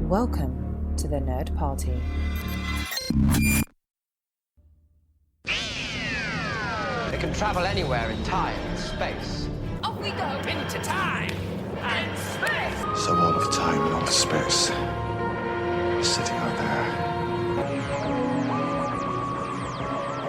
Welcome to the Nerd Party. They can travel anywhere in time and space. Off we go into time and space. So all of time and all of space is sitting out there.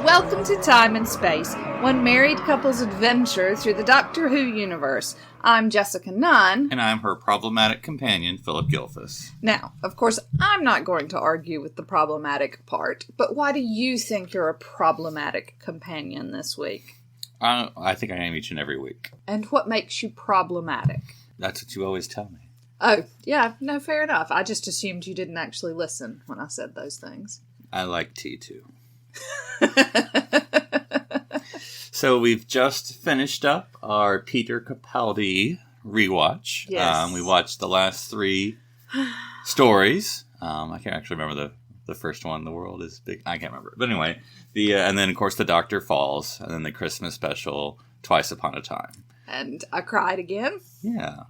Welcome to Time and Space, one married couple's adventure through the Doctor Who universe. I'm Jessica Nunn. And I'm her problematic companion, Phillip Gilfus. Now, of course, I'm not going to argue with the problematic part, but why do you think you're a problematic companion this week? I think I am each and every week. And what makes you problematic? That's what you always tell me. Oh, yeah, no, fair enough. I just assumed you didn't actually listen when I said those things. I like tea, too. So we've just finished up our Peter Capaldi rewatch. Yes. We watched the last three stories. I can't actually remember the first one. The world is big. I can't remember. But anyway, and then of course the Doctor Falls, and then the Christmas special, Twice Upon a Time. And I cried again. Yeah.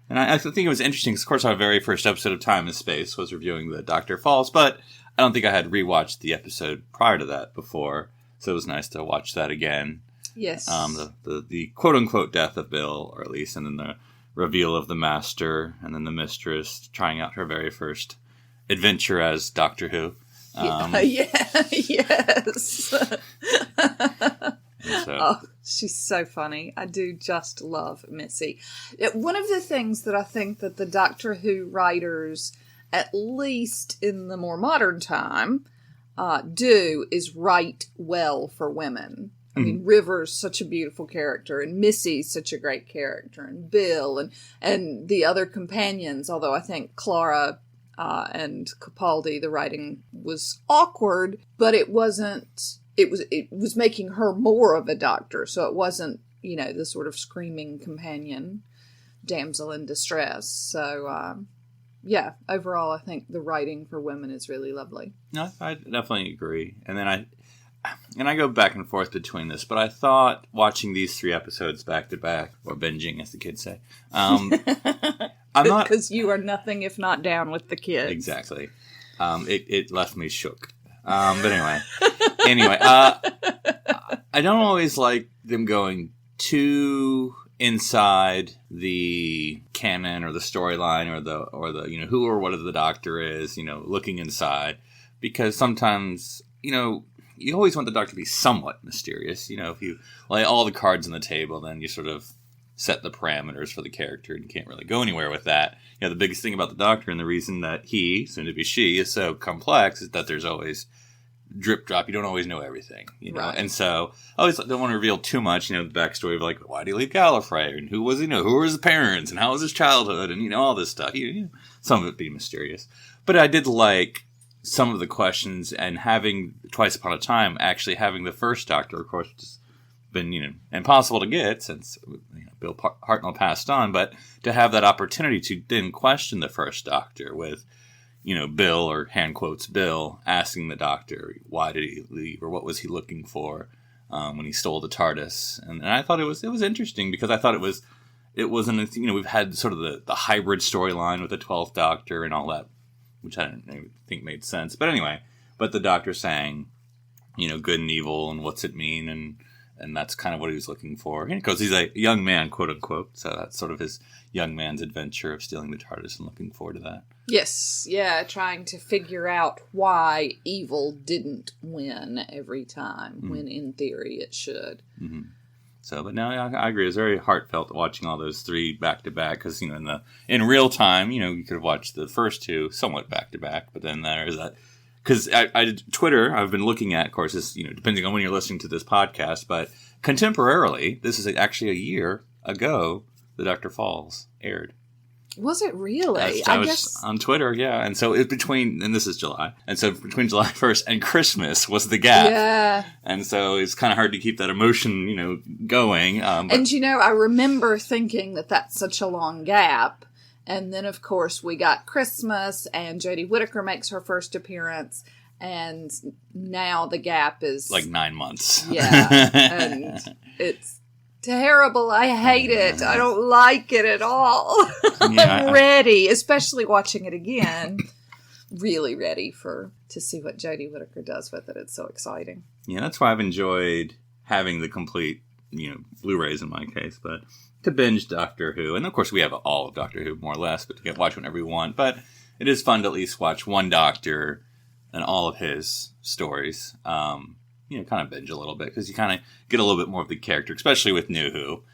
And I think it was interesting because, of course, our very first episode of Time and Space was reviewing the Doctor Falls, but I don't think I had rewatched the episode prior to that before, so it was nice to watch that again. Yes. The quote-unquote death of Bill, or at least, and then the reveal of the Master, and then the Mistress trying out her very first adventure as Doctor Who. Yes. So, oh, she's so funny. I do just love Missy. One of the things that I think that the Doctor Who writers, at least in the more modern time, do is write well for women. I mean, River's such a beautiful character, and Missy's such a great character, and Bill, and the other companions, although I think Clara and Capaldi, the writing was awkward, but it wasn't, it was making her more of a doctor, so it wasn't, the sort of screaming companion damsel in distress. So, yeah, overall, I think the writing for women is really lovely. No, I definitely agree. And then I go back and forth between this, but I thought watching these three episodes back to back, or binging, as the kids say, I'm not, because you are nothing if not down with the kids. Exactly. It left me shook. But anyway, I don't always like them going too inside the canon or the storyline or the who or what the Doctor is, looking inside, because sometimes, you always want the Doctor to be somewhat mysterious. If you lay all the cards on the table, then you sort of set the parameters for the character, and you can't really go anywhere with that. The biggest thing about the Doctor, and the reason that he, soon to be she, is so complex, is that there's always drip drop. You don't always know everything, Right. And so I always don't want to reveal too much, the backstory of why did he leave Gallifrey, and who was he, who were his parents, and how was his childhood, and all this stuff. Some of it being mysterious, but I did like some of the questions, and having Twice Upon a Time, actually having the first Doctor, of course, which has been impossible to get since Bill Hartnell passed on, but to have that opportunity to then question the first Doctor with Bill, or hand quotes Bill, asking the Doctor why did he leave, or what was he looking for when he stole the TARDIS, and I thought it was interesting, because I thought it wasn't we've had sort of the hybrid storyline with the 12th Doctor and all that, which I didn't think made sense. But anyway, the Doctor saying, good and evil, and what's it mean, and that's kind of what he was looking for. Because he's a young man, quote unquote, so that's sort of his young man's adventure of stealing the TARDIS and looking forward to that. Yes, yeah, trying to figure out why evil didn't win every time, when in theory it should. Mm-hmm. So, but no, I agree. It was very heartfelt watching all those three back to back, because in real time, you could have watched the first two somewhat back to back, but then there's that, because Twitter I've been looking at, of course, is depending on when you're listening to this podcast, but contemporarily, this is actually a year ago, the Doctor Falls aired. Was it really? I guess on Twitter, yeah. And so and this is July, and so between July 1st and Christmas was the gap. Yeah. And so it's kind of hard to keep that emotion, going. And I remember thinking that that's such a long gap. And then, of course, we got Christmas, and Jodie Whittaker makes her first appearance, and now the gap is 9 months. Yeah, and it's terrible. I hate it. I don't like it at all. Yeah, I'm ready, especially watching it again. Really ready to see what Jodie Whittaker does with it. It's so exciting. Yeah, that's why I've enjoyed having the complete, Blu-rays in my case, but to binge Doctor Who, and of course we have all of Doctor Who more or less, but to watch whenever we want. But it is fun to at least watch one Doctor and all of his stories. Kind of binge a little bit because you kind of get a little bit more of the character, especially with New Who.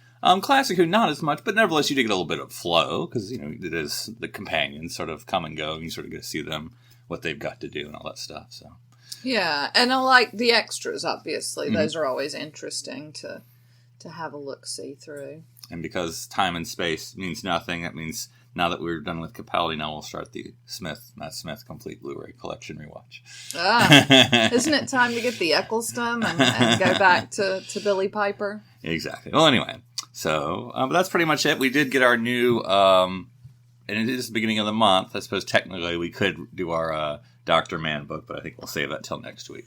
Classic Who, not as much, but nevertheless you do get a little bit of flow because it is the companions sort of come and go, and you sort of get to see them, what they've got to do, and all that stuff. So yeah, and I like the extras. Obviously, those are always interesting to have a look-see through. And because time and space means nothing, that means now that we're done with Capaldi, now we'll start the Matt Smith complete Blu-ray collection rewatch. Isn't it time to get the Eccleston and go back to Billy Piper? Exactly. Well, anyway, so but that's pretty much it. We did get our new, and it is the beginning of the month. I suppose technically we could do our Dr. Man book, but I think we'll save that till next week.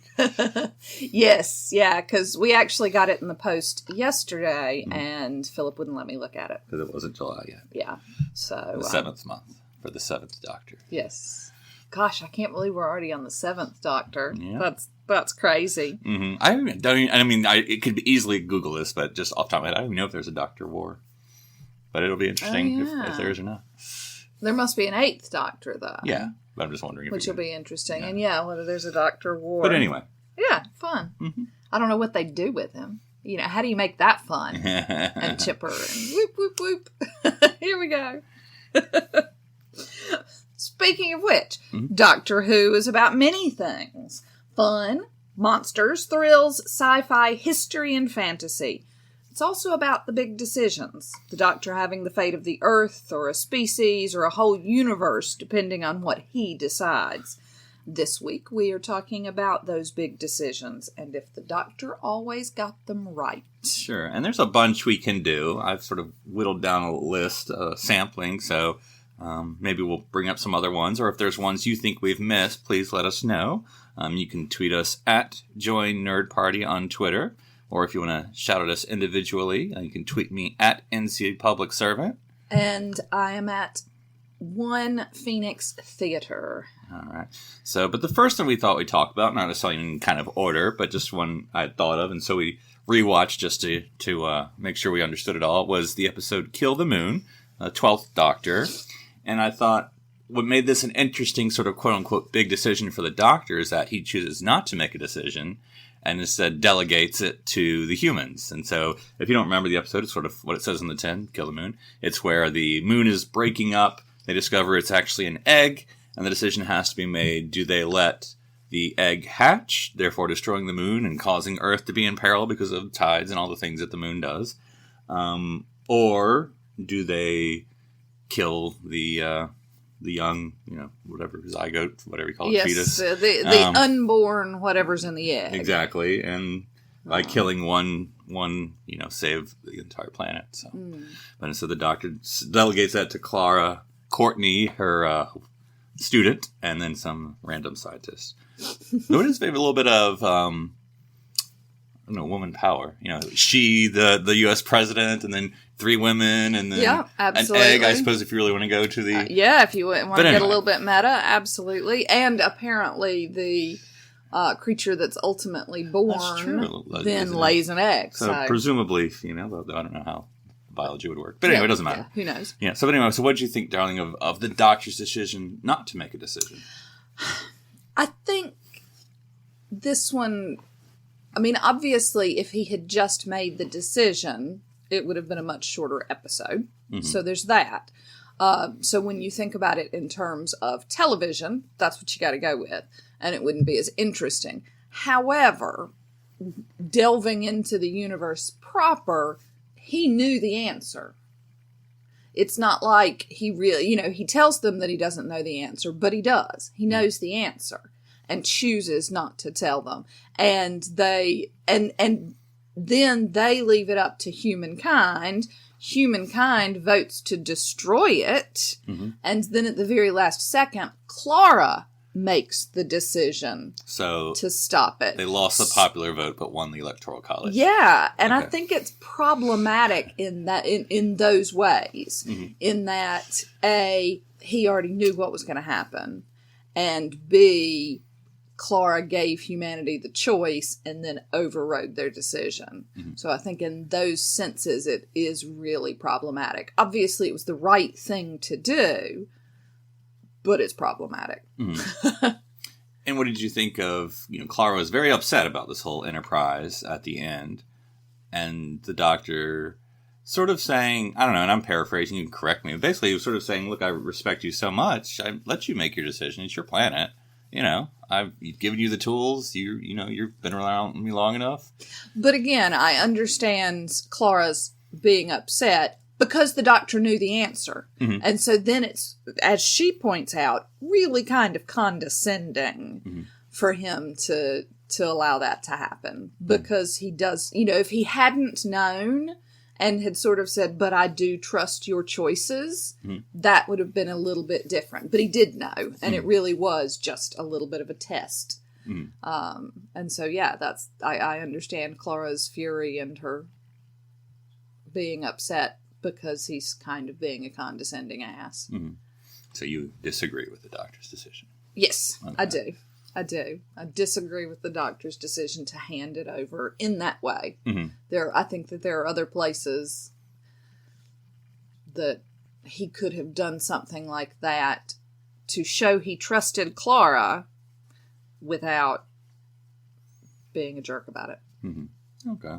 Yes, yeah, because we actually got it in the post yesterday, and Phillip wouldn't let me look at it. Because it wasn't July yet. Yeah, so... The 7th month for the 7th Doctor. Yes. Gosh, I can't believe we're already on the 7th Doctor. Yeah. That's crazy. Mm-hmm. It could be easily Google this, but just off the top of my head, I don't even know if there's a Doctor War. But it'll be interesting if there is or not. There must be an 8th Doctor, though. Yeah, but I'm just wondering. Which will be interesting. Yeah. And whether there's a Doctor War. But anyway. Yeah, fun. Mm-hmm. I don't know what they do with him. How do you make that fun? And chipper and whoop, whoop, whoop. Here we go. Speaking of which, Doctor Who is about many things. Fun, monsters, thrills, sci-fi, history, and fantasy. It's also about the big decisions. The Doctor having the fate of the Earth, or a species, or a whole universe, depending on what he decides. This week, we are talking about those big decisions, and if the Doctor always got them right. Sure, and there's a bunch we can do. I've sort of whittled down a list, sampling, so maybe we'll bring up some other ones, or if there's ones you think we've missed, please let us know. You can tweet us at Join Nerd Party on Twitter, or if you want to shout at us individually, you can tweet me at NC Public Servant. And I am at One Phoenix Theater. All right. So, but the first one we thought we'd talk about, not necessarily in kind of order, but just one I had thought of, and so we rewatched just to make sure we understood it all, was the episode Kill the Moon, 12th Doctor. And I thought what made this an interesting sort of quote-unquote big decision for the Doctor is that he chooses not to make a decision and instead delegates it to the humans. And so, if you don't remember the episode, it's sort of what it says in the 10, Kill the Moon. It's where the moon is breaking up, they discover it's actually an egg, and the decision has to be made, do they let the egg hatch, therefore destroying the moon and causing Earth to be in peril because of tides and all the things that the moon does, or do they kill the young, whatever, zygote, whatever you call it, fetus. Yes, the unborn whatever's in the egg. Exactly, and by killing one, save the entire planet. So, But so the Doctor delegates that to Clara Courtney, her student, and then some random scientist. Notice maybe a little bit of, woman power. She, the U.S. president, and then 3 women, and then an egg, I suppose, if you really want to go to the... if you want to get a little bit meta, absolutely. And apparently the creature that's ultimately born then lays an egg. So presumably, I don't know how biology would work. But anyway, it doesn't matter. Who knows? Yeah, so anyway, so what did you think, darling, of the Doctor's decision not to make a decision? I think this one... obviously, if he had just made the decision, it would have been a much shorter episode. Mm-hmm. So there's that. So when you think about it in terms of television, that's what you got to go with. And it wouldn't be as interesting. However, delving into the universe proper, he knew the answer. It's not like he really, he tells them that he doesn't know the answer, but he does. He knows the answer and chooses not to tell them. And then they leave it up to humankind. Humankind votes to destroy it. Mm-hmm. And then at the very last second, Clara makes the decision So to stop it. they lost the popular vote but won the Electoral College. Yeah, and I Okay. think it's problematic in that in those ways. In that A, he already knew what was going to happen, and B, Clara gave humanity the choice and then overrode their decision. So I think in those senses it is really problematic. Obviously it was the right thing to do, but it's problematic. And what did you think of, Clara was very upset about this whole enterprise at the end, and the Doctor sort of saying, I don't know, and I'm paraphrasing, you can correct me, but basically he was sort of saying, look, I respect you so much, I let you make your decision, it's your planet, I've given you the tools, you've been around me long enough. But again, I understand Clara's being upset because the Doctor knew the answer. And so then it's, as she points out, really kind of condescending for him to allow that to happen. Because he does, if he hadn't known and had sort of said, but I do trust your choices, that would have been a little bit different. But he did know, and it really was just a little bit of a test. And so, yeah, that's I understand Clara's fury and her being upset because he's kind of being a condescending ass. So you disagree with the Doctor's decision? Yes, Okay. I do. I disagree with the Doctor's decision to hand it over in that way. I think that there are other places that he could have done something like that to show he trusted Clara without being a jerk about it. Okay.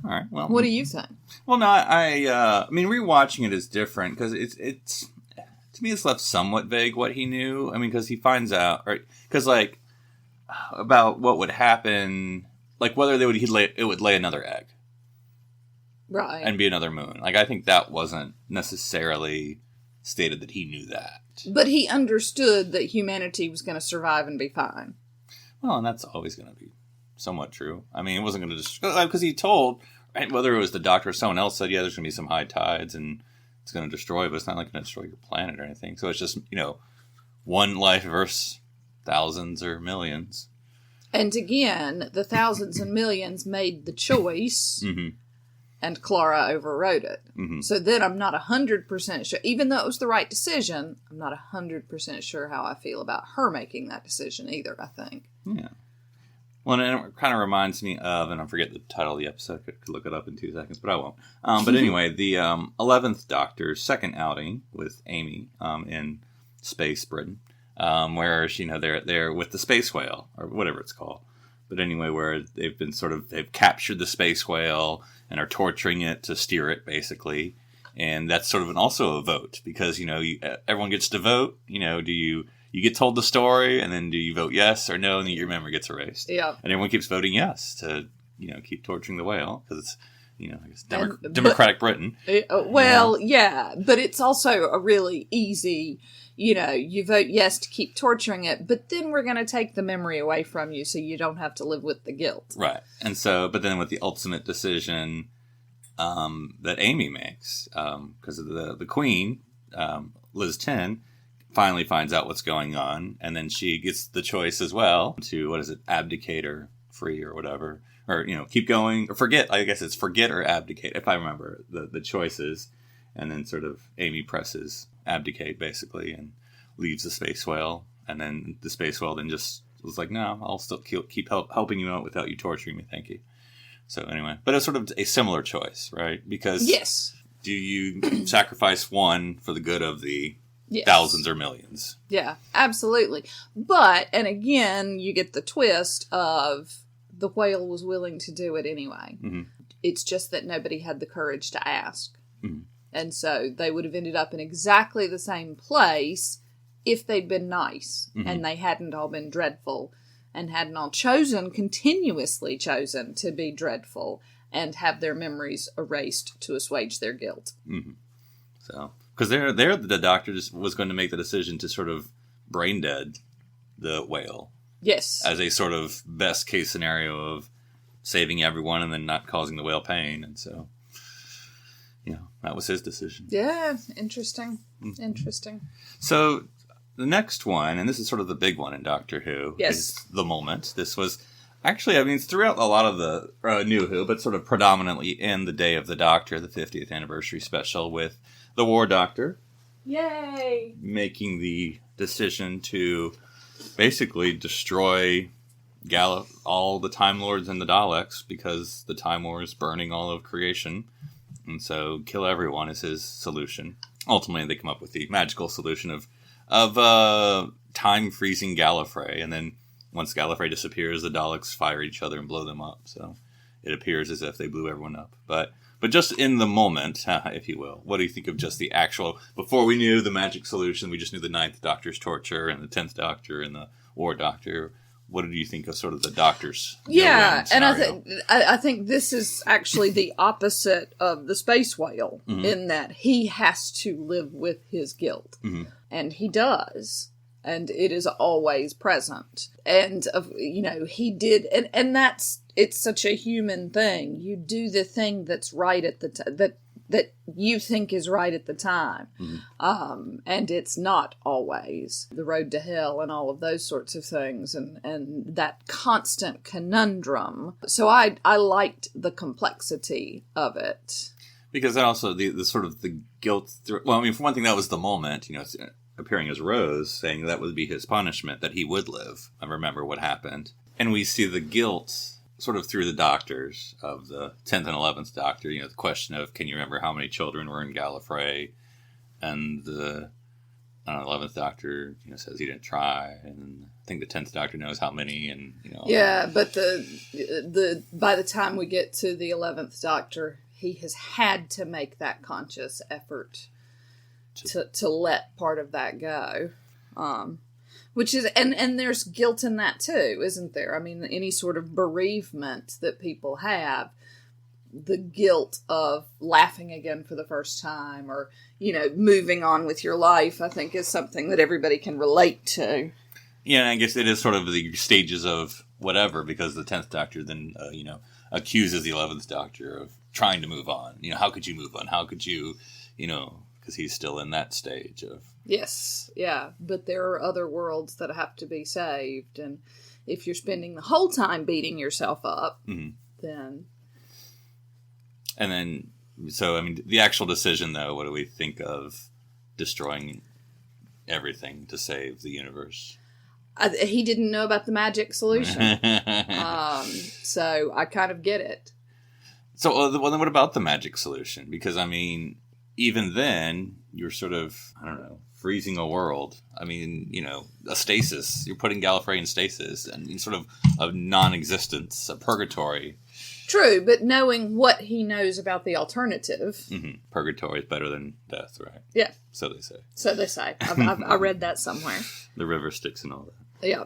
All right. Well, What do you think? Well, no, I mean, rewatching it is different because it's to me, it's left somewhat vague what he knew. I mean, because he finds out, right? Because about what would happen, whether it would lay another egg, Right. and be another moon. I think that wasn't necessarily stated that he knew that. But he understood that humanity was going to survive and be fine. Well, and that's always going to be somewhat true. I mean, it wasn't going to because he told, right, whether it was the Doctor or someone else said, yeah, there's going to be some high tides and it's going to destroy, but it's not going to destroy your planet or anything. So it's just, one life versus thousands or millions. And again, the thousands and millions made the choice, and Clara overrode it. So then I'm not 100% sure, even though it was the right decision, I'm not 100% sure how I feel about her making that decision either, I think. Yeah. Well, and it kind of reminds me of, and I forget the title of the episode, I could look it up in 2 seconds, but I won't. But anyway, the 11th Doctor's second outing with Amy in Space Britain, where they're with the space whale, or whatever it's called. But anyway, where they've captured the space whale and are torturing it to steer it, basically. And that's sort of also a vote, because, everyone gets to vote. Do you get told the story, and then do you vote yes or no, and then your memory gets erased? Yeah. And everyone keeps voting yes to, keep torturing the whale, because it's, I guess Democratic Britain. Well, yeah, but it's also a really easy, you vote yes to keep torturing it, but then we're going to take the memory away from you so you don't have to live with the guilt. Right. And so, but then with the ultimate decision that Amy makes, because of the Queen, Liz 10, finally finds out what's going on, and then she gets the choice as well to, abdicate or free or whatever, or, keep going, or forget, I guess it's forget or abdicate, if I remember the choices, and then sort of Amy presses abdicate, basically, and leaves the space whale, and then the space whale then just was like, no, I'll still keep helping you out without you torturing me, thank you. So anyway, but it's sort of a similar choice, right? Because yes, do you sacrifice one for the good of the yes. thousands or millions? Yeah, absolutely. But, and again, you get the twist of the whale was willing to do it anyway. It's just that nobody had the courage to ask. And so they would have ended up in exactly the same place if they'd been nice and they hadn't all been dreadful and hadn't all continuously chosen to be dreadful and have their memories erased to assuage their guilt. So, because the Doctor just was going to make the decision to sort of brain dead the whale. Yes. As a sort of best case scenario of saving everyone and then not causing the whale pain. And so, that was his decision. Yeah, interesting. Interesting. So, the next one, and this is sort of the big one in Doctor Who, Yes. is the moment. This was actually, I mean, it's throughout a lot of the New Who, but sort of predominantly in the Day of the Doctor, the 50th anniversary special, with the War Doctor. Yay! Making the decision to basically destroy all the Time Lords and the Daleks, because the Time War is burning all of creation. And so kill everyone is his solution. Ultimately, they come up with the magical solution of time freezing Gallifrey, and then once Gallifrey disappears, the Daleks fire each other and blow them up. So it appears as if they blew everyone up. But just in the moment, if you will, what do you think of just the actual... Before we knew the magic solution, we just knew the 9th Doctor's torture and the 10th Doctor and the War Doctor. What did you think of sort of the Doctor's... Yeah, and I think this is actually the opposite of the Space Whale, in that he has to live with his guilt. And he does. And it is always present. And, he did... And it's such a human thing. You do the thing that's right at the time, that you think is right at the time. And it's not always the road to hell and all of those sorts of things, and that constant conundrum. So I liked the complexity of it. Because also the sort of the guilt... Well, I mean, for one thing, that was the moment, appearing as Rose, saying that would be his punishment, that he would live. I remember what happened. And we see the guilt... sort of through the Doctors of the 10th and 11th Doctor, the question of, can you remember how many children were in Gallifrey? And the 11th Doctor, says he didn't try, and I think the 10th Doctor knows how many, and Yeah, but the by the time we get to the 11th Doctor, he has had to make that conscious effort to let part of that go. Which is, and there's guilt in that too, isn't there? I mean, any sort of bereavement that people have, the guilt of laughing again for the first time, or, moving on with your life, I think is something that everybody can relate to. Yeah, and I guess it is sort of the stages of whatever, because the 10th Doctor then, accuses the 11th Doctor of trying to move on. How could you move on? How could you, because he's still in that stage of... Yes, yeah, but there are other worlds that have to be saved, and if you're spending the whole time beating yourself up, then... And then, so, I mean, the actual decision, though, what do we think of destroying everything to save the universe? He didn't know about the magic solution, so I kind of get it. So, well, then what about the magic solution? Because, I mean, even then, you're sort of, I don't know, freezing a world. I mean, a stasis. You're putting Gallifrey in stasis, and sort of a non-existence, a purgatory. True, but knowing what he knows about the alternative. Purgatory is better than death, right? Yeah. So they say. So they say. I read that somewhere. The river Styx and all that. Yeah.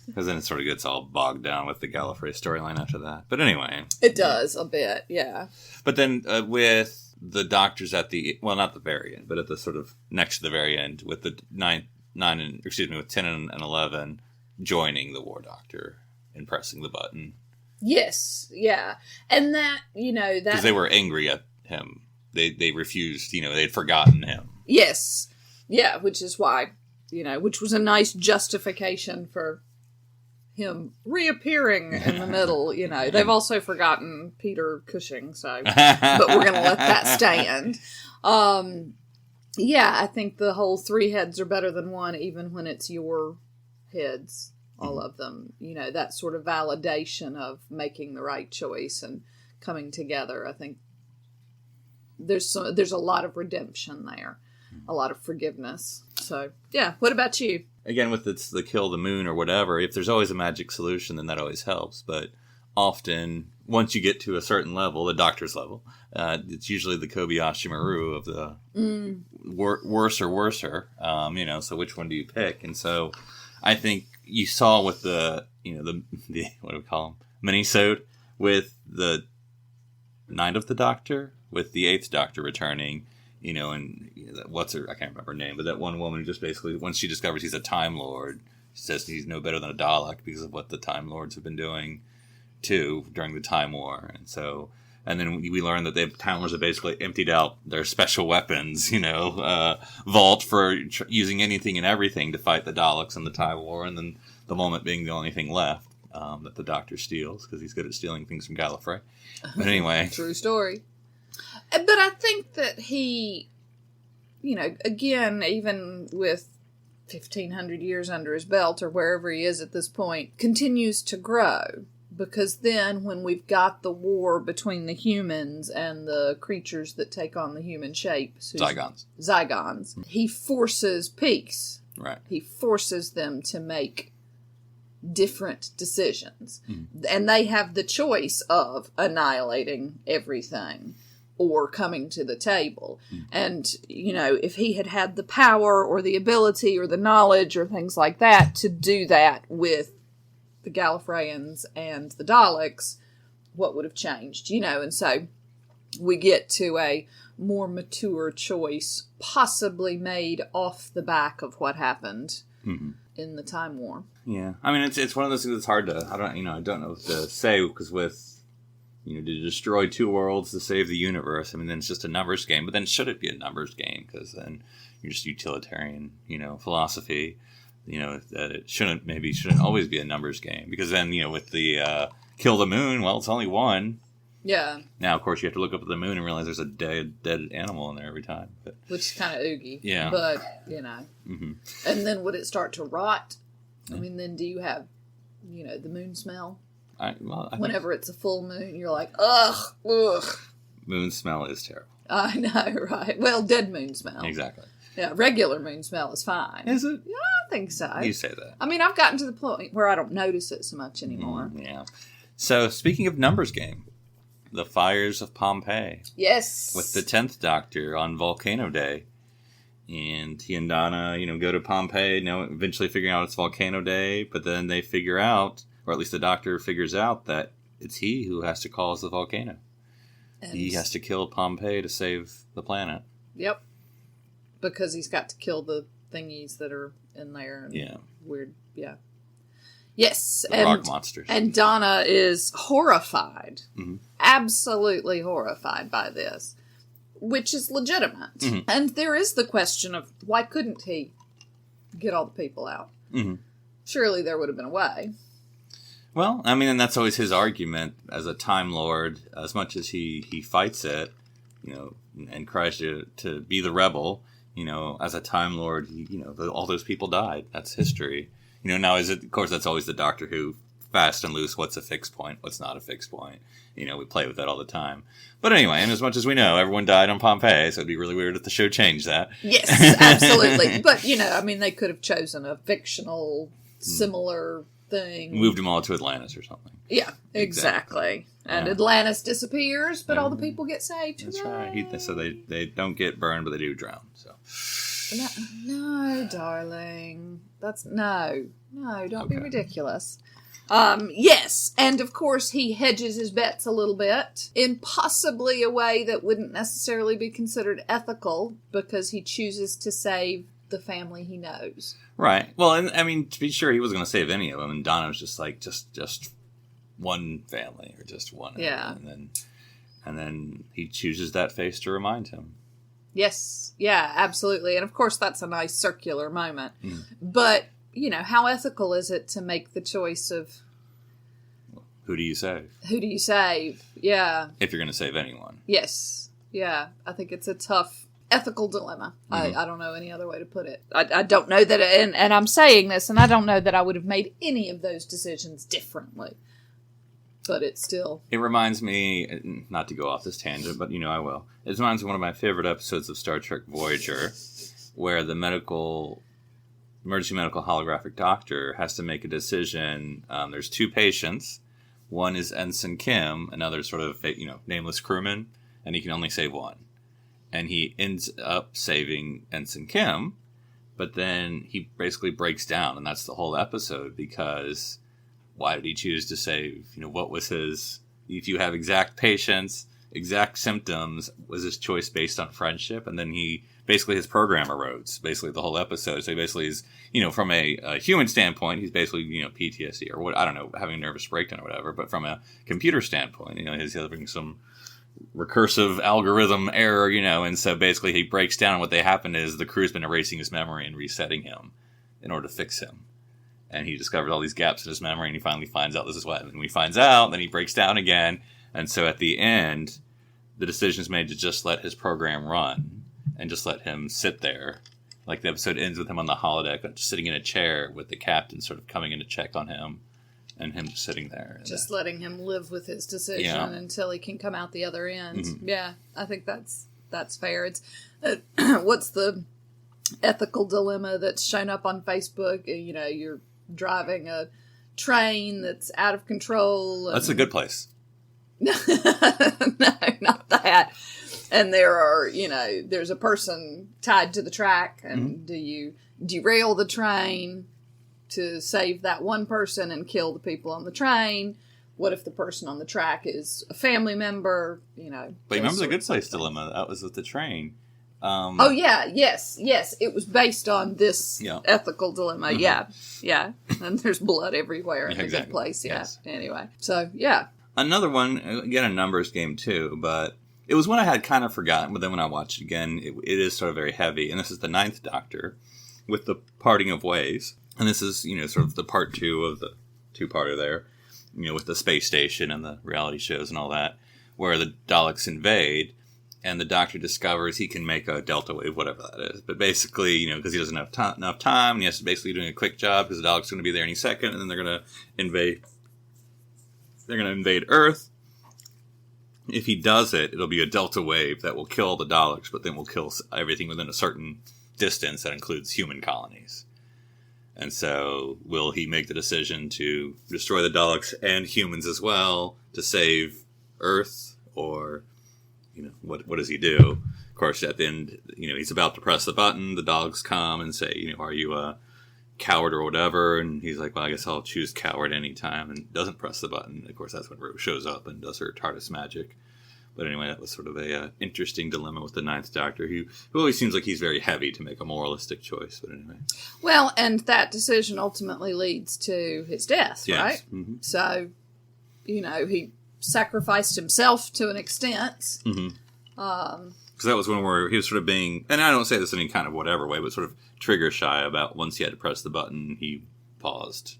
Because then it sort of gets all bogged down with the Gallifrey storyline after that. But anyway. It does, a bit, yeah. But then with the Doctors at the... Well, not the very end, but at the sort of next to the very end, with the 10 and 11 joining the War Doctor and pressing the button. Yes, yeah. And that, that... Because they were angry at him. They refused, they'd forgotten him. Yes. Yeah, which is why, which was a nice justification for him reappearing in the middle. They've also forgotten Peter Cushing, so, but we're going to let that stand. Yeah, I think the whole 3 heads are better than one, even when it's your heads, all of them. That sort of validation of making the right choice and coming together. I think there's a lot of redemption there, a lot of forgiveness. So, yeah. What about you? Again, with the kill the moon or whatever, if there's always a magic solution, then that always helps. But often, once you get to a certain level, the Doctor's level, it's usually the Kobayashi Maru of the worser. So which one do you pick? And so I think you saw with the what do we call them? Minisode with the Night of the Doctor, with the 8th Doctor returning, and what's her, I can't remember her name, but that one woman who just basically, once she discovers he's a Time Lord, she says he's no better than a Dalek because of what the Time Lords have been doing too during the Time War. And so And then we learn that the Time Lords have basically emptied out their special weapons, vault for using anything and everything to fight the Daleks in the Time War, and then the moment being the only thing left that the Doctor steals, because he's good at stealing things from Gallifrey. But anyway. True story. But I think that he, again, even with 1,500 years under his belt, or wherever he is at this point, continues to grow. Because then when we've got the war between the humans and the creatures that take on the human shape. Zygons. He forces peace. Right. He forces them to make different decisions. And they have the choice of annihilating everything or coming to the table. And, if he had had the power or the ability or the knowledge or things like that to do that with the Gallifreyans and the Daleks, what would have changed, and so we get to a more mature choice, possibly made off the back of what happened in the Time War. Yeah, I mean, it's one of those things that's hard to, I don't know what to say, because with, to destroy 2 worlds to save the universe, I mean, then it's just a numbers game, but then should it be a numbers game? Because then you're just utilitarian, philosophy. That it shouldn't always be a numbers game, because then, with the kill the moon, well, it's only one. Yeah. Now, of course, you have to look up at the moon and realize there's a dead animal in there every time. But, which is kind of oogie. Yeah. But, And then would it start to rot? I mean, then do you have, the moon smell? I Whenever it's a full moon, you're like, ugh. Moon smell is terrible. I know, right? Well, dead moon smell. Exactly. Yeah, regular moon smell is fine. Is it? Yeah, I think so. You say that. I mean, I've gotten to the point where I don't notice it so much anymore. Yeah. So, speaking of numbers game, the fires of Pompeii. Yes. With the 10th Doctor on Volcano Day. And he and Donna, go to Pompeii, eventually figuring out it's Volcano Day, but then they figure out, or at least the Doctor figures out, that it's he who has to cause the volcano. He has to kill Pompeii to save the planet. Yep. Because he's got to kill the thingies that are in there. And weird, yeah. Yes. The rock monsters. And Donna is horrified. Absolutely horrified by this. Which is legitimate. And there is the question of, why couldn't he get all the people out? Surely there would have been a way. Well, I mean, and that's always his argument as a Time Lord. As much as he fights it, and tries to be the rebel, as a Time Lord, all those people died. That's history. Now of course, that's always the Doctor Who, fast and loose, what's a fixed point, what's not a fixed point. We play with that all the time. But anyway, and as much as we know, everyone died on Pompeii, so it'd be really weird if the show changed that. Yes, absolutely. But, they could have chosen a fictional, similar thing. Moved them all to Atlantis or something. Yeah, exactly. And Atlantis disappears, but all the people get saved. That's right. So they don't get burned, but they do drown. So No, darling. No, don't be ridiculous. Yes, and of course he hedges his bets a little bit in possibly a way that wouldn't necessarily be considered ethical, because he chooses to save the family he knows. Right. Well, and I mean, to be sure, he wasn't going to save any of them, and Donna was just like, just one family, or just one. Yeah. And then he chooses that face to remind him. Yes. Yeah, absolutely. And of course that's a nice circular moment. But, how ethical is it to make the choice of... Who do you save? Who do you save? Yeah. If you're going to save anyone. Yes. Yeah. I think it's a tough ethical dilemma. I don't know any other way to put it. I don't know that... And I'm saying this, and I don't know that I would have made any of those decisions differently. But it's still... It reminds me, not to go off this tangent, but I will. It reminds me of one of my favorite episodes of Star Trek Voyager, where the emergency medical holographic doctor has to make a decision. There's 2 patients. One is Ensign Kim, another sort of, nameless crewman, and he can only save one. And he ends up saving Ensign Kim, but then he basically breaks down, and that's the whole episode, because... Why did he choose to save? What was his... If you have exact patients, exact symptoms, was his choice based on friendship? And then his program erodes, basically, the whole episode. So he basically is, from a human standpoint, he's basically, PTSD or what, I don't know, having a nervous breakdown or whatever. But from a computer standpoint, he's having some recursive algorithm error, and so basically he breaks down. What happened is the crew's been erasing his memory and resetting him in order to fix him. And he discovers all these gaps in his memory, and he finally finds out this is what. And when he finds out, then he breaks down again. And so at the end, the decision is made to just let his program run and just let him sit there. Like the episode ends with him on the holodeck, just sitting in a chair with the captain sort of coming in to check on him, and him just sitting there. Just letting him live with his decision until he can come out the other end. Mm-hmm. Yeah, I think that's fair. It's what's the ethical dilemma that's shown up on Facebook? You're driving a train that's out of control. That's a good place. No, not that. And there are, there's a person tied to the track, and do you derail the train to save that one person and kill the people on the train? What if the person on the track is a family member? But you remember the good place dilemma? That was with the train. Yes. It was based on this ethical dilemma. Mm-hmm. Yeah. And there's blood everywhere in the good place. Yeah. Yes. Anyway, so yeah. Another one, again, a numbers game too, but it was one I had kind of forgotten, but then when I watched it again, it is sort of very heavy. And this is the Ninth Doctor with the Parting of Ways. And this is, sort of the part 2 of the two-parter there, with the space station and the reality shows and all that, where the Daleks invade, and the Doctor discovers he can make a delta wave, whatever that is. But basically, because he doesn't have enough time, and he has to basically doing a quick job, because the Daleks are going to be there any second, and then they're going to invade. They're going to invade Earth. If he does it, it'll be a delta wave that will kill the Daleks, but then will kill everything within a certain distance that includes human colonies. And so, will he make the decision to destroy the Daleks and humans as well to save Earth? Or, what does he do? Of course, at the end, he's about to press the button. The Daleks come and say, are you a coward or whatever? And he's like, well, I guess I'll choose coward anytime, and doesn't press the button. Of course, that's when Rose shows up and does her TARDIS magic. But anyway, that was sort of a interesting dilemma with the Ninth Doctor, who always seems like he's very heavy to make a moralistic choice. But anyway. Well, and that decision ultimately leads to his death, yes. Right? Mm-hmm. So, he sacrificed himself to an extent. Mm-hmm. Because that was one where he was sort of being, and I don't say this in any kind of whatever way, but sort of trigger shy about once he had to press the button, he paused.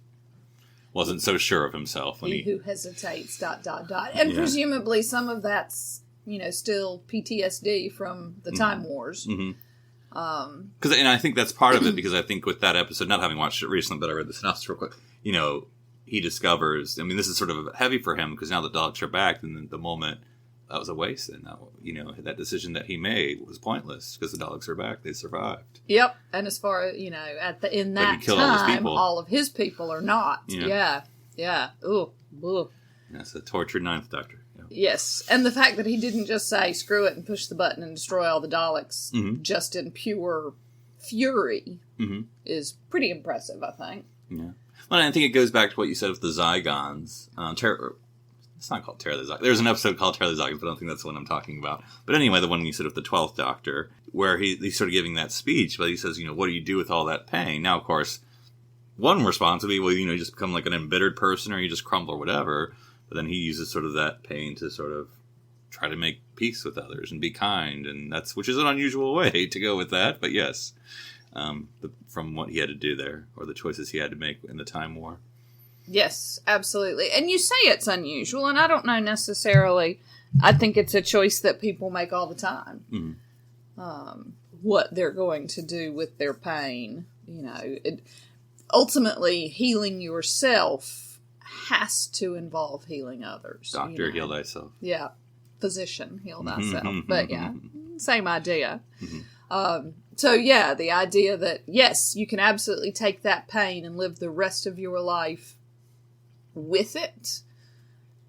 Wasn't so sure of himself when who hesitates, ... And presumably some of that's, still PTSD from the Time Wars. Mm-hmm. And I think that's part of it, because I think with that episode, not having watched it recently, but I read the synopsis real quick, he discovers, this is sort of heavy for him, because now the Daleks are back, and the moment, that was a waste, and that decision that he made was pointless, because the Daleks are back, they survived. Yep, and as far as, in that time, all of his people are not. Yeah. Ooh. That's a tortured Ninth Doctor. Yeah. Yes, and the fact that he didn't just say, screw it, and push the button and destroy all the Daleks, just in pure fury, is pretty impressive, I think. Yeah. Well, I think it goes back to what you said with the Zygons. It's not called Terror of the Zygons. There's an episode called Terror of the Zygons, but I don't think that's the one I'm talking about. But anyway, the one you said with the 12th Doctor, where he's sort of giving that speech, but he says, what do you do with all that pain? Now, of course, one response would be, well, you just become like an embittered person, or you just crumble or whatever. But then he uses sort of that pain to sort of try to make peace with others and be kind, and which is an unusual way to go with that, but yes. From what he had to do there, or the choices he had to make in the Time War. Yes, absolutely. And you say it's unusual, and I don't know necessarily. I think it's a choice that people make all the time. Mm-hmm. What they're going to do with their pain. Ultimately, healing yourself has to involve healing others. Doctor, heal thyself. Yeah. Physician, heal thyself. But yeah, same idea. Mm-hmm. So yeah, the idea that, yes, you can absolutely take that pain and live the rest of your life with it,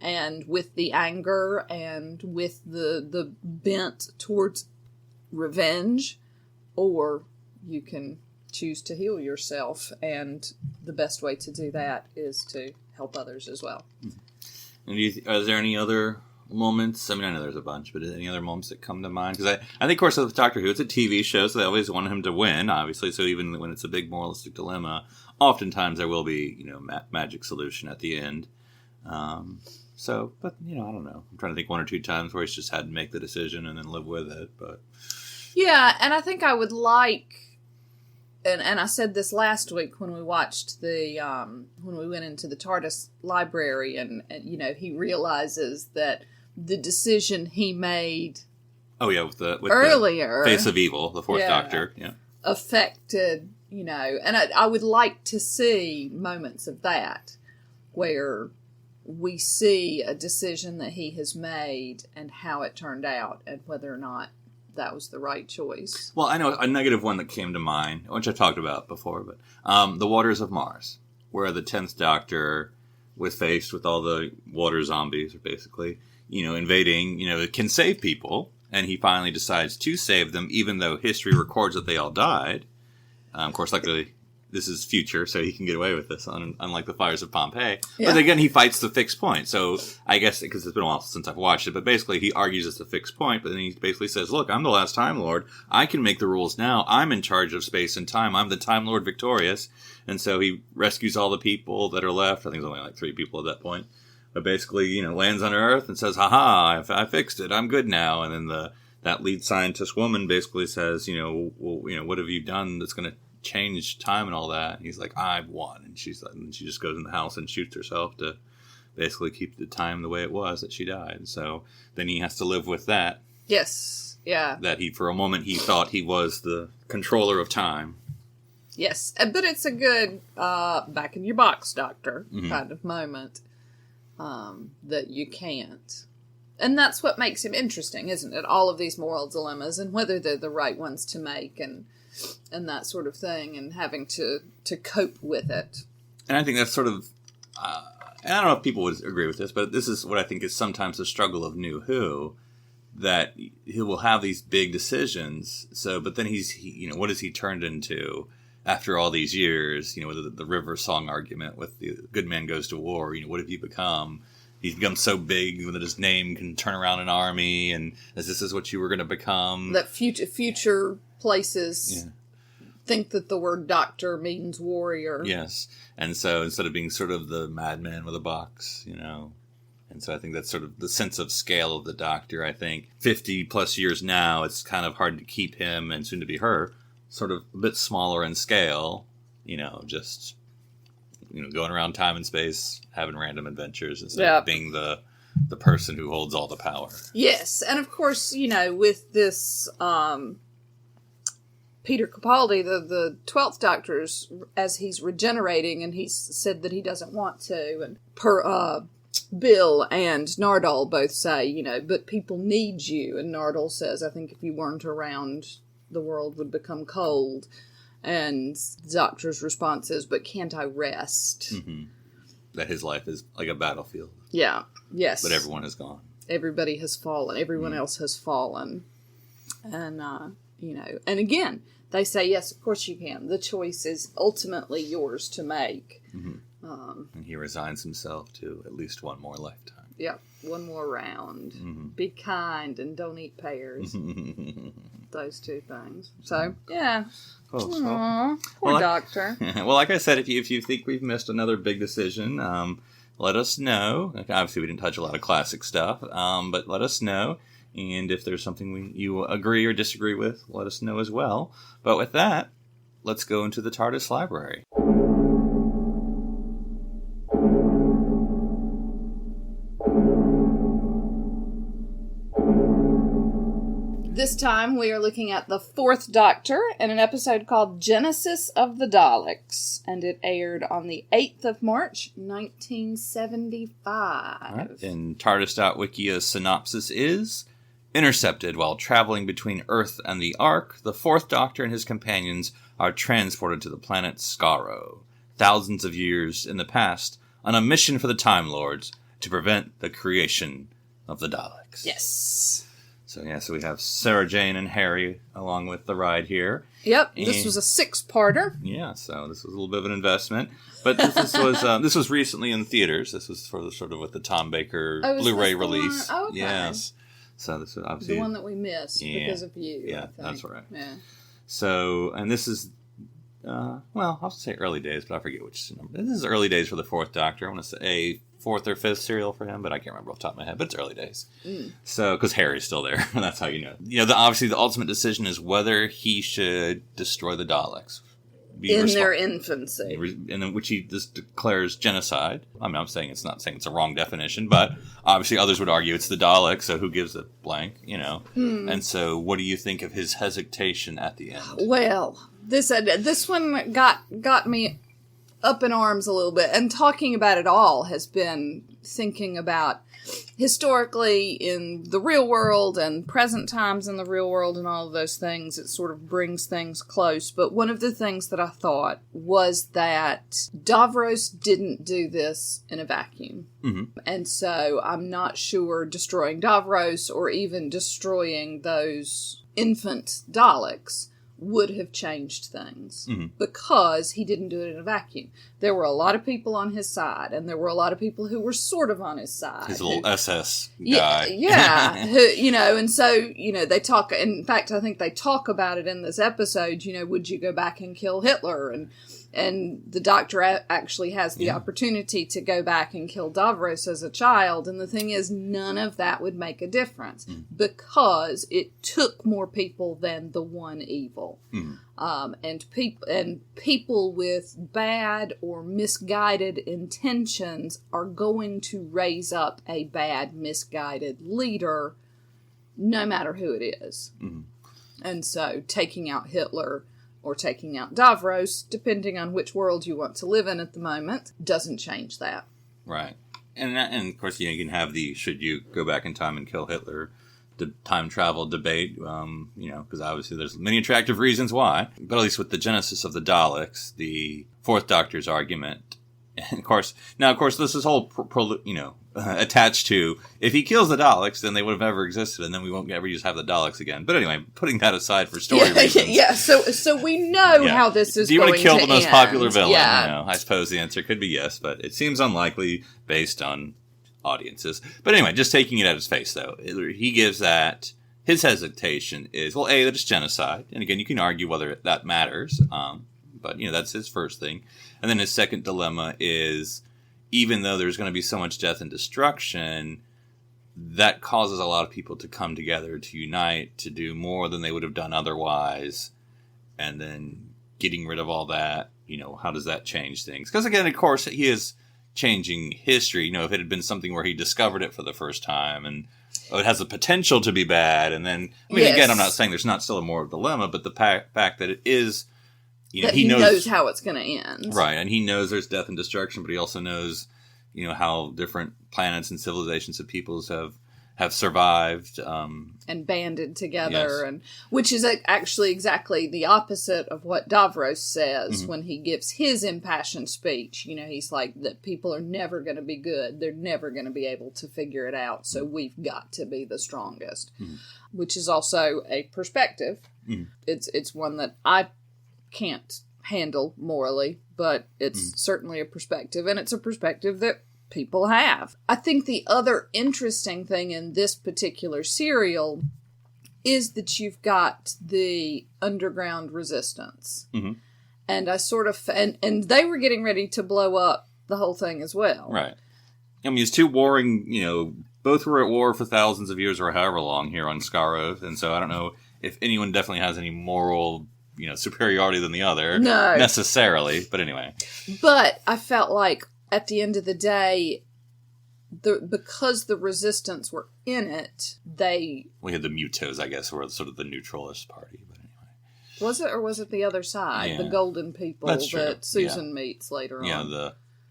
and with the anger, and with the bent towards revenge, or you can choose to heal yourself, and the best way to do that is to help others as well. And is there any other moments? I know there's a bunch, but any other moments that come to mind? Because I think, of course, with Doctor Who, it's a TV show, so they always want him to win, obviously. So even when it's a big moralistic dilemma, oftentimes there will be, magic solution at the end. So, but, I don't know. I'm trying to think one or two times where he's just had to make the decision and then live with it, but... Yeah, and I think I would like... And I said this last week when we watched when we went into the TARDIS library and he realizes that the decision he made... Oh, yeah, with earlier... the face of evil, the Fourth Doctor, yeah. Affected, and I would like to see moments of that where we see a decision that he has made and how it turned out and whether or not that was the right choice. Well, I know a negative one that came to mind, which I talked about before, but the Waters of Mars, where the 10th Doctor was faced with all the water zombies, basically, invading, can save people, and he finally decides to save them, even though history records that they all died. Of course, luckily, this is future, so he can get away with this, unlike the fires of Pompeii. Yeah. But again, he fights the fixed point. So I guess, because it's been a while since I've watched it, but basically he argues it's a fixed point, but then he basically says, look, I'm the last Time Lord. I can make the rules now. I'm in charge of space and time. I'm the Time Lord victorious. And so he rescues all the people that are left. I think there's only like 3 people at that point. But basically, lands on Earth and says, haha, I fixed it. I'm good now. And then that lead scientist woman basically says, well, what have you done that's going to change time and all that? And he's like, I've won. And she just goes in the house and shoots herself to basically keep the time the way it was that she died. So then he has to live with that. Yes. Yeah. That for a moment he thought he was the controller of time. Yes. But it's a good back in your box, Doctor, kind of moment that you can't. And that's what makes him interesting, isn't it? All of these moral dilemmas and whether they're the right ones to make and that sort of thing, and having to cope with it. And I think that's sort of, I don't know if people would agree with this, but this is what I think is sometimes the struggle of New Who, that he will have these big decisions, but then what has he turned into after all these years? With the River Song argument with the good man goes to war, what have you become? He's become so big that his name can turn around an army, and this is what you were going to become. That future places think that the word doctor means warrior. Yes. And so instead of being sort of the madman with a box, And so I think that's sort of the sense of scale of the Doctor. I think 50 plus years now, it's kind of hard to keep him, and soon to be her, sort of a bit smaller in scale, just... going around time and space, having random adventures instead of being the person who holds all the power. Yes, and of course, with this Peter Capaldi, the 12th Doctor, as he's regenerating, and he's said that he doesn't want to, and Bill and Nardole both say, but people need you, and Nardole says, I think if you weren't around, the world would become cold. And the Doctor's response is, but can't I rest? Mm-hmm. That his life is like a battlefield. Yeah. Yes. But everyone has gone. Everybody has fallen. Everyone else has fallen. And, and again, they say, yes, of course you can. The choice is ultimately yours to make. Mm-hmm. And he resigns himself to at least one more lifetime. Yeah. One more round. Mm-hmm. Be kind and don't eat pears. Those 2 things. So, yeah. Aww, poor Doctor. Well, like I said, if you think we've missed another big decision, let us know. Obviously, we didn't touch a lot of classic stuff, but let us know. And if there's something you agree or disagree with, let us know as well. But with that, let's go into the TARDIS library. This time we are looking at the 4th Doctor in an episode called Genesis of the Daleks, and it aired on the 8th of March, 1975. Right. And TARDIS.wiki's synopsis is, intercepted while traveling between Earth and the Ark, the 4th Doctor and his companions are transported to the planet Skaro, thousands of years in the past, on a mission for the Time Lords to prevent the creation of the Daleks. Yes. So we have Sarah Jane and Harry along with the ride here. Yep, and this was a 6-parter. Yeah, so this was a little bit of an investment. But this was recently in theaters. This was for sort of with the Tom Baker Blu-ray release. Oh, okay. Yes. So this was obviously... the one that we missed because of you. Yeah, that's right. Yeah. So, and this is, I'll say early days, but I forget which number. This is early days for the 4th Doctor. I want to say fourth or fifth serial for him, but I can't remember off the top of my head, but it's early days. So, because Harry's still there. That's how you know. Obviously the ultimate decision is whether he should destroy the Daleks. In their infancy. In which he just declares genocide. I mean, I'm saying it's a wrong definition, but obviously others would argue it's the Daleks, so who gives a blank, And so what do you think of his hesitation at the end? Well, this one got me up in arms a little bit, and talking about it all has been thinking about historically in the real world and present times in the real world and all of those things. It sort of brings things close. But one of the things that I thought was that Davros didn't do this in a vacuum. Mm-hmm. And so I'm not sure destroying Davros or even destroying those infant Daleks would have changed things, because he didn't do it in a vacuum. There were a lot of people on his side, and there were a lot of people who were sort of on his side. His little SS guy. Yeah. And so, they talk, in fact, I think they talk about it in this episode, would you go back and kill Hitler? And the Doctor actually has the opportunity to go back and kill Davros as a child. And the thing is, none of that would make a difference because it took more people than the one evil. And people with bad or misguided intentions are going to raise up a bad, misguided leader, no matter who it is. And so taking out Hitler or taking out Davros, depending on which world you want to live in at the moment, doesn't change that. Right. And of course, you can have the should you go back in time and kill Hitler, the time travel debate, because obviously there's many attractive reasons why. But at least with the genesis of the Daleks, the Fourth Doctor's argument, and of course, this is whole, attached to, if he kills the Daleks, then they would have never existed, and then we won't ever have the Daleks again. But anyway, putting that aside for story reasons. Yeah, so we know how this is going to end. Do you want to kill the most popular villain? Yeah. I suppose the answer could be yes, but it seems unlikely based on audiences. But anyway, just taking it at its face, though, he gives that, his hesitation is, well, A, that it's genocide. And again, you can argue whether that matters, but, that's his first thing. And then his second dilemma is, even though there's going to be so much death and destruction, that causes a lot of people to come together, to unite, to do more than they would have done otherwise. And then getting rid of all that, how does that change things? Because again, of course, he is changing history. If it had been something where he discovered it for the first time and it has the potential to be bad. And then, again, I'm not saying there's not still a moral dilemma, but the fact that it is, that he knows how it's going to end. Right, and he knows there's death and destruction, but he also knows, how different planets and civilizations of peoples have survived. And banded together, and which is actually exactly the opposite of what Davros says when he gives his impassioned speech. He's like, that people are never going to be good. They're never going to be able to figure it out, so we've got to be the strongest. Which is also a perspective. It's one that I can't handle morally, but it's certainly a perspective, and it's a perspective that people have. I think the other interesting thing in this particular serial is that you've got the underground resistance. And I sort of, and they were getting ready to blow up the whole thing as well. Right. I mean, it's two warring, both were at war for thousands of years or however long here on Scaroth, and so I don't know if anyone definitely has any moral superiority than the other. No. Necessarily, but anyway. But I felt like, at the end of the day, because the resistance were in it, we had the Mutos, I guess, were sort of the neutralist party, but anyway. Was it, or was it the other side? Yeah. The golden people that Susan meets later on. Yeah,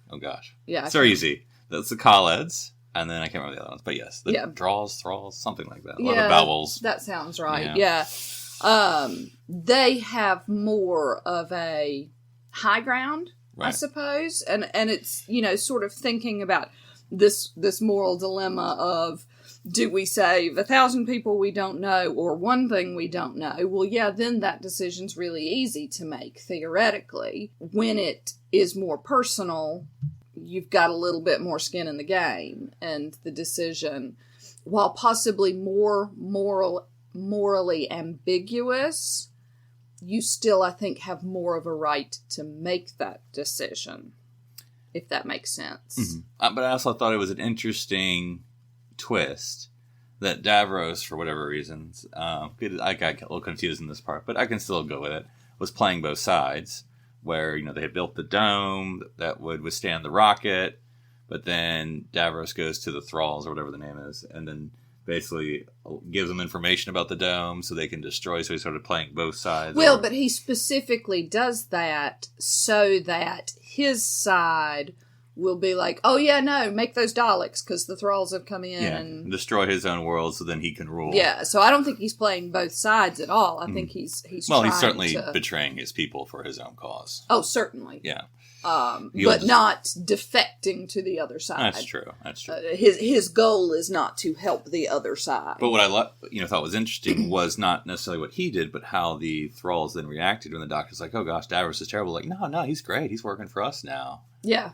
oh gosh. Yeah. It's very easy. That's the Khaleds, and then I can't remember the other ones, but yes. The Draws, Thralls, something like that. A lot of vowels. That sounds right, yeah. They have more of a high ground, right, I suppose. And it's, sort of thinking about this moral dilemma of, do we save 1,000 people we don't know or one thing we don't know? Well, yeah, then that decision's really easy to make, theoretically. When it is more personal, you've got a little bit more skin in the game. And the decision, while possibly more morally ambiguous, you still, I think, have more of a right to make that decision. if that makes sense. Mm-hmm. But I also thought it was an interesting twist that Davros, for whatever reasons, I got a little confused in this part, but I can still go with it, was playing both sides, where, they had built the dome that would withstand the rocket, but then Davros goes to the Thralls, or whatever the name is, and then basically gives them information about the dome so they can destroy, so he's sort of playing both sides. Well, but he specifically does that so that his side will be like, oh yeah, no, make those Daleks, because the Thralls have come in and destroy his own world so then he can rule. Yeah, so I don't think he's playing both sides at all. I think he's well, trying he's certainly to... betraying his people for his own cause. Oh, certainly. Yeah. But not defecting to the other side. That's true. His goal is not to help the other side. But what I thought was interesting was not necessarily what he did, but how the Thralls then reacted when the Doctor's like, "Oh gosh, Davros is terrible." Like, no, he's great. He's working for us now. Yeah.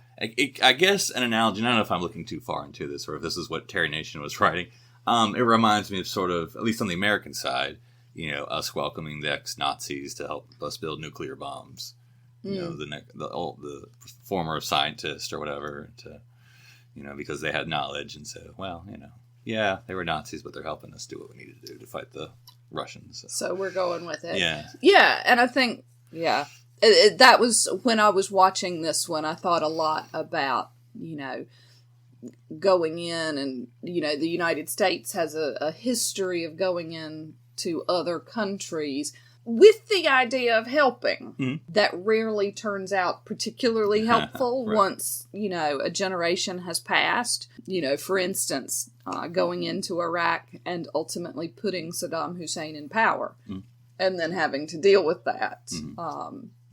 I guess an analogy. I don't know if I'm looking too far into this, or if this is what Terry Nation was writing. It reminds me of sort of, at least on the American side, us welcoming the ex-Nazis to help us build nuclear bombs. The former scientist or whatever, because they had knowledge, and so, they were Nazis, but they're helping us do what we need to do to fight the Russians. So we're going with it. Yeah, and I think, that was when I was watching this one. I thought a lot about, going in, and the United States has a history of going in to other countries with the idea of helping. That rarely turns out particularly helpful once, a generation has passed. For instance, going into Iraq and ultimately putting Saddam Hussein in power and then having to deal with that,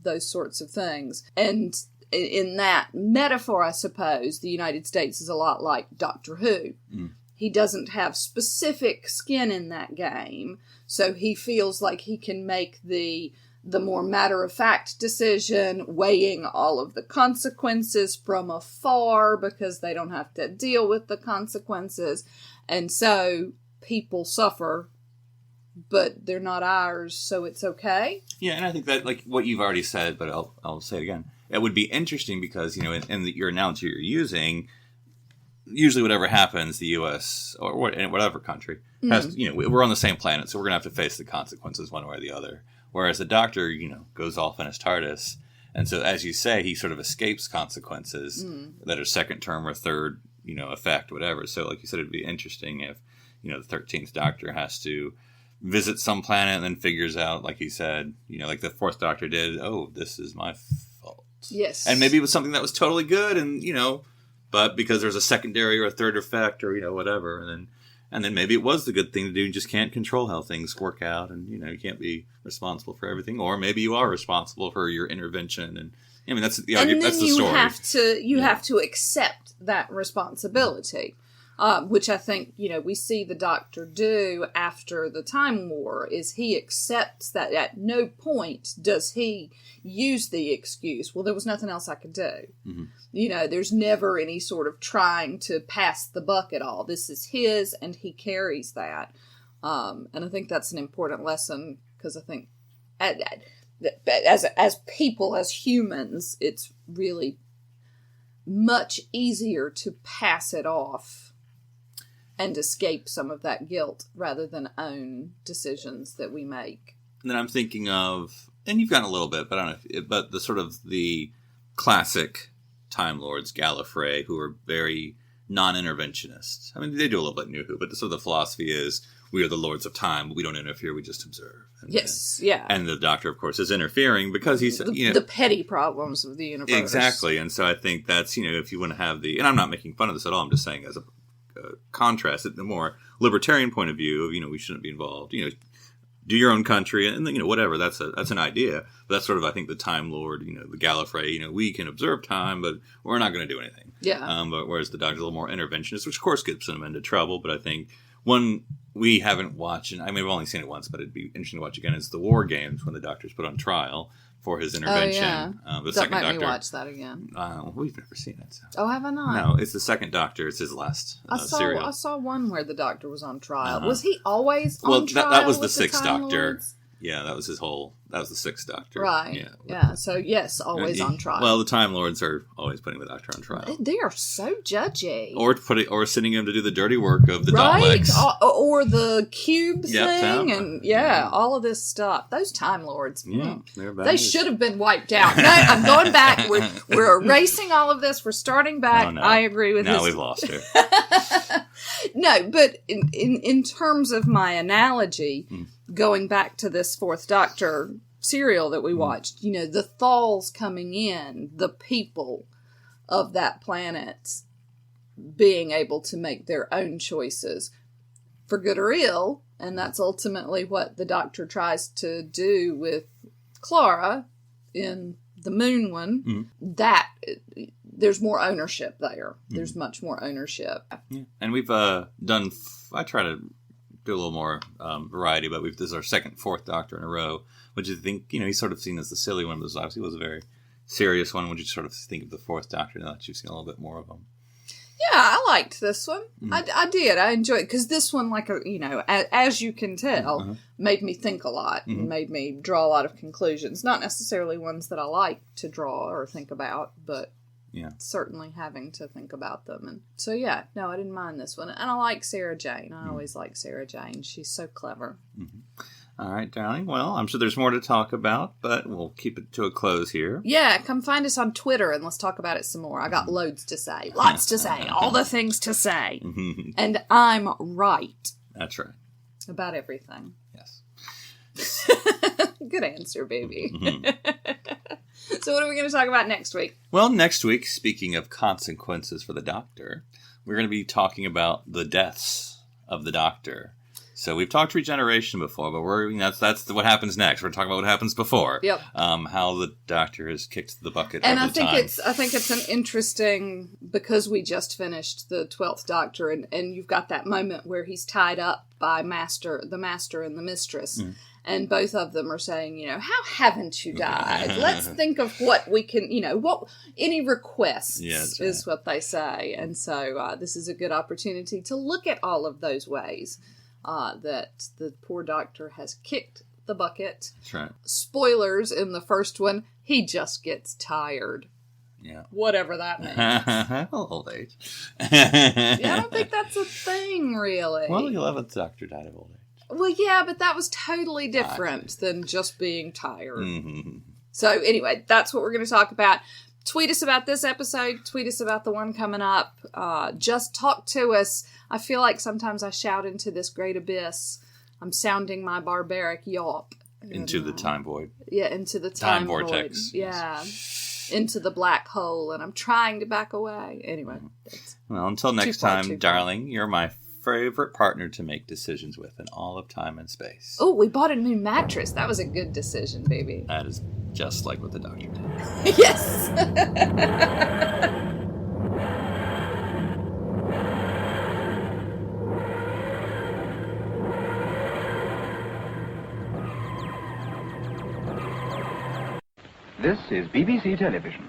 those sorts of things. And in that metaphor, I suppose, the United States is a lot like Doctor Who. He doesn't have specific skin in that game, so he feels like he can make the more matter-of-fact decision, weighing all of the consequences from afar, because they don't have to deal with the consequences. And so people suffer, but they're not ours, so it's okay. Yeah, and I think that, like what you've already said, but I'll say it again, it would be interesting because, in your analogy you're using, usually whatever happens, the U.S. or in whatever country has, we're on the same planet, so we're going to have to face the consequences one way or the other. Whereas the Doctor, goes off in his TARDIS. And so, as you say, he sort of escapes consequences that are second term or third, effect, whatever. So, like you said, it'd be interesting if, the 13th Doctor has to visit some planet and then figures out, like he said, like the 4th Doctor did, oh, this is my fault. Yes. And maybe it was something that was totally good and, but because there's a secondary or a third effect or, whatever. And then maybe it was the good thing to do. You just can't control how things work out. And, you can't be responsible for everything. Or maybe you are responsible for your intervention. And that's the argument. That's the story. You have to accept that responsibility. Which I think, we see the Doctor do after the Time War, is he accepts that at no point does he use the excuse, well, there was nothing else I could do. There's never any sort of trying to pass the buck at all. This is his, and he carries that. And I think that's an important lesson, because I think as people, as humans, it's really much easier to pass it off and escape some of that guilt rather than own decisions that we make. And then I'm thinking of, and you've gotten a little bit, but I don't know, but the sort of the classic Time Lords, Gallifrey, who are very non-interventionist. I mean, they do a little bit New Who, but sort of the philosophy is, we are the Lords of Time, but we don't interfere, we just observe. And the Doctor, of course, is interfering because he's, the petty problems of the universe. Exactly, and so I think that's, if you want to have and I'm not making fun of this at all, I'm just saying as a contrast it, the more libertarian point of view of, we shouldn't be involved, do your own country and whatever, that's an idea, but that's sort of, I think, the Time Lord, the Gallifrey, we can observe time, but we're not going to do anything. But whereas the Doctor's a little more interventionist, which of course gets him into trouble, but I think one we haven't watched, and I mean, we've only seen it once, but it'd be interesting to watch again, is the War Games, when the Doctor's put on trial for his intervention. The second Doctor. Me watch that again. We've never seen it. So. Oh, have I not? No, it's the second Doctor. It's his last serial. I saw one where the Doctor was on trial. Was he always on trial? That was the 6th Doctor. Lords? Yeah, that was that was the Sixth Doctor. Right. Yeah. So, yes, always on trial. Well, the Time Lords are always putting the Doctor on trial. They are so judgy. Or sending him to do the dirty work of the right? Daleks. Or the cube Yep, thing. And, all of this stuff. Those Time Lords. Yeah, they're bad. They should have been wiped out. No, I'm going back. We're erasing all of this. We're starting back. Oh, no. I agree with this. Now we've lost her. No, but in terms of my analogy, going back to this Fourth Doctor serial that we watched, the Thals coming in, the people of that planet being able to make their own choices, for good or ill, and that's ultimately what the Doctor tries to do with Clara in the Moon one, that there's more ownership there. There's much more ownership. Yeah. And we've done, I try to do a little more variety, but this is our Fourth Doctor in a row, which I think, he's sort of seen as the silly one, but obviously was a very serious one. Would you sort of think of the Fourth Doctor now that you've seen a little bit more of them? Yeah, I liked this one. I did. I enjoyed it because this one, as you can tell, made me think a lot and made me draw a lot of conclusions. Not necessarily ones that I like to draw or think about, but certainly having to think about them. And so, I didn't mind this one. And I like Sarah Jane. I always like Sarah Jane. She's so clever. All right, darling. Well, I'm sure there's more to talk about, but we'll keep it to a close here. Yeah, come find us on Twitter and let's talk about it some more. I got loads to say. Lots to say. All the things to say. And I'm right. That's right. About everything. Yes. Good answer, baby. So what are we going to talk about next week? Well, next week, speaking of consequences for the Doctor, we're going to be talking about the deaths of the Doctor. So we've talked regeneration before, but that's what happens next. We're talking about what happens before. Yep. How the Doctor has kicked the bucket. And I think it's an interesting, because we just finished the 12th Doctor, and you've got that moment where he's tied up by the Master and the Mistress. And both of them are saying, how haven't you died? Let's think of what we can, any requests is what they say. And so this is a good opportunity to look at all of those ways that the poor Doctor has kicked the bucket. That's right. Spoilers in the first one, he just gets tired. Yeah. Whatever that means. Old age. I don't think that's a thing, really. Well, the 11th Doctor died of old age. Well, yeah, but that was totally different than just being tired. So anyway, that's what we're going to talk about. Tweet us about this episode. Tweet us about the one coming up. Just talk to us. I feel like sometimes I shout into this great abyss. I'm sounding my barbaric yawp. Into the time void. Yeah, into the time vortex. Void. Yeah. Into the black hole, and I'm trying to back away. Anyway. Well, until next time, darling, you're my favorite partner to make decisions with in all of time and space. Oh, we bought a new mattress. That was a good decision, baby. That is just like what the Doctor did. Yes. This is BBC Television.